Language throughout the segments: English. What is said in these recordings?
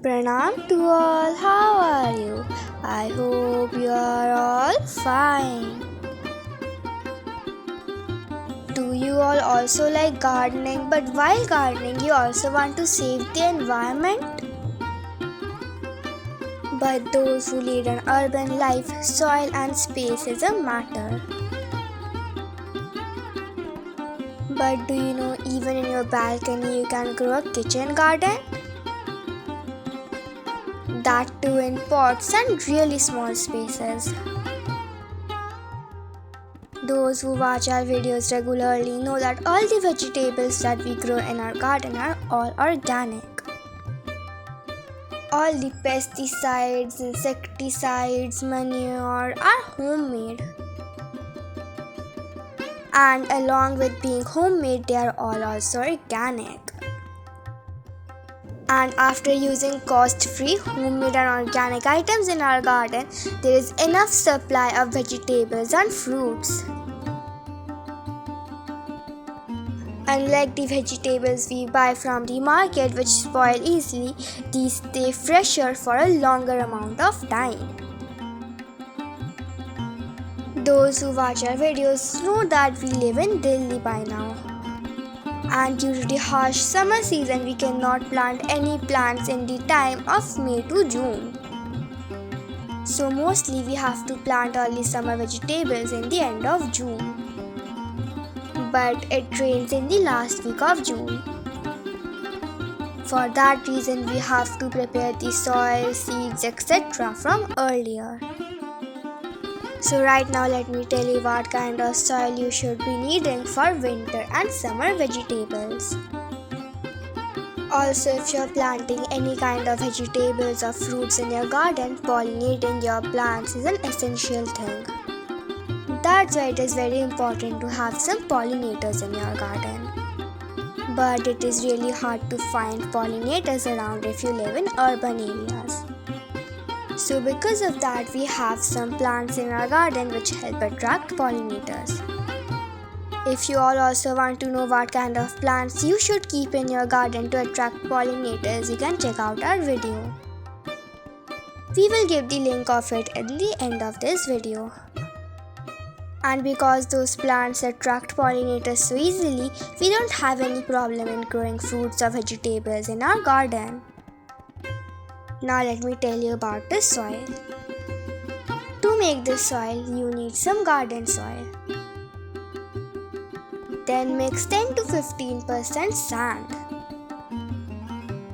Pranam to all, how are you? I hope you are all fine. Do you all also like gardening, but while gardening you also want to save the environment? But those who lead an urban life, soil and space is a matter. But do you know even in your balcony you can grow a kitchen garden? That too in pots and really small spaces. Those who watch our videos regularly know that all the vegetables that we grow in our garden are all organic. All the pesticides, insecticides, manure are homemade. And along with being homemade, they are all also organic. And after using cost-free, homemade and organic items in our garden, there is enough supply of vegetables and fruits. Unlike the vegetables we buy from the market which spoil easily, these stay fresher for a longer amount of time. Those who watch our videos know that we live in Delhi by now. And due to the harsh summer season, we cannot plant any plants in the time of May to June. So mostly we have to plant early summer vegetables in the end of June. But it rains in the last week of June. For that reason, we have to prepare the soil, seeds, etc. from earlier. So right now let me tell you what kind of soil you should be needing for winter and summer vegetables. Also, if you're planting any kind of vegetables or fruits in your garden, pollinating your plants is an essential thing. That's why it is very important to have some pollinators in your garden. But it is really hard to find pollinators around if you live in urban areas. So because of that, we have some plants in our garden which help attract pollinators. If you all also want to know what kind of plants you should keep in your garden to attract pollinators, you can check out our video. We will give the link of it at the end of this video. And because those plants attract pollinators so easily, we don't have any problem in growing fruits or vegetables in our garden. Now let me tell you about the soil. To make this soil, you need some garden soil. Then mix 10 to 15% sand.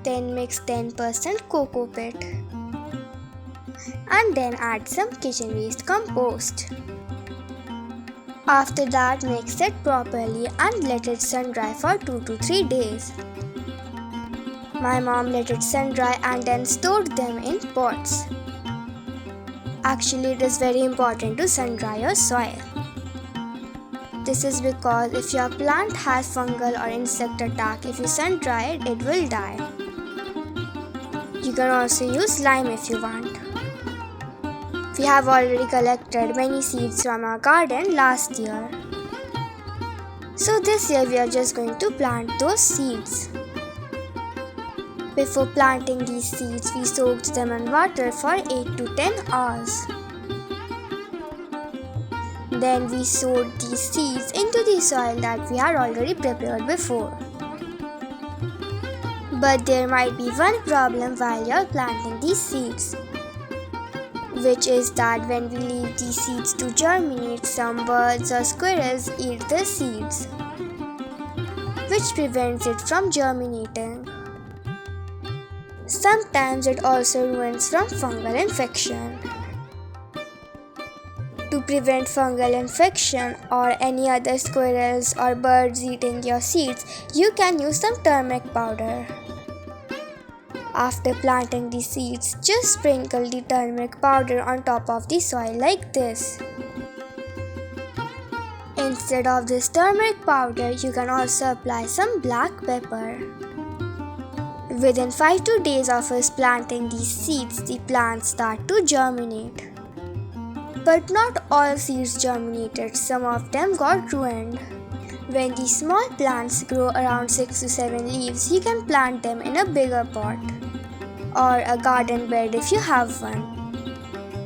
Then mix 10% coco pit. And then add some kitchen waste compost. After that, mix it properly and let it sun dry for 2 to 3 days. My mom let it sun dry and then stored them in pots. Actually, it is very important to sun dry your soil. This is because if your plant has fungal or insect attack, if you sun dry it, it will die. You can also use lime if you want. We have already collected many seeds from our garden last year. So this year we are just going to plant those seeds. Before planting these seeds, we soaked them in water for 8 to 10 hours. Then we sowed these seeds into the soil that we had already prepared before. But there might be one problem while you are planting these seeds, which is that when we leave these seeds to germinate, some birds or squirrels eat the seeds, which prevents it from germinating. Sometimes it also ruins from fungal infection. To prevent fungal infection or any other squirrels or birds eating your seeds, you can use some turmeric powder. After planting the seeds, just sprinkle the turmeric powder on top of the soil like this. Instead of this turmeric powder, you can also apply some black pepper. Within 5 to 10 days of us planting these seeds, the plants start to germinate. But not all seeds germinated, some of them got ruined. When these small plants grow around 6 to 7 leaves, you can plant them in a bigger pot. or a garden bed if you have one.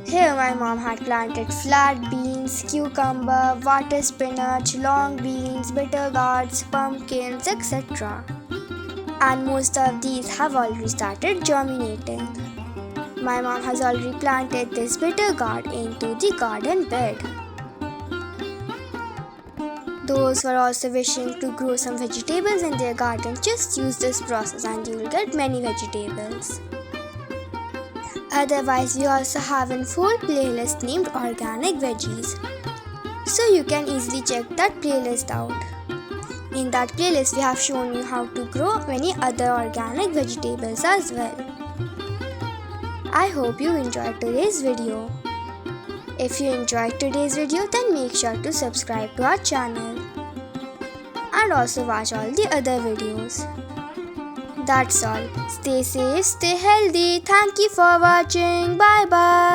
Here my mom had planted flat beans, cucumber, water spinach, long beans, bitter gourds, pumpkins, etc. And most of these have already started germinating. My mom has already planted this bitter gourd into the garden bed. Those who are also wishing to grow some vegetables in their garden, just use this process and you will get many vegetables. Otherwise, we also have a full playlist named Organic Veggies. So you can easily check that playlist out. In that playlist, we have shown you how to grow many other organic vegetables as well. I hope you enjoyed today's video. If you enjoyed today's video, then make sure to subscribe to our channel and also watch all the other videos. That's all. Stay safe, stay healthy. Thank you for watching. Bye bye.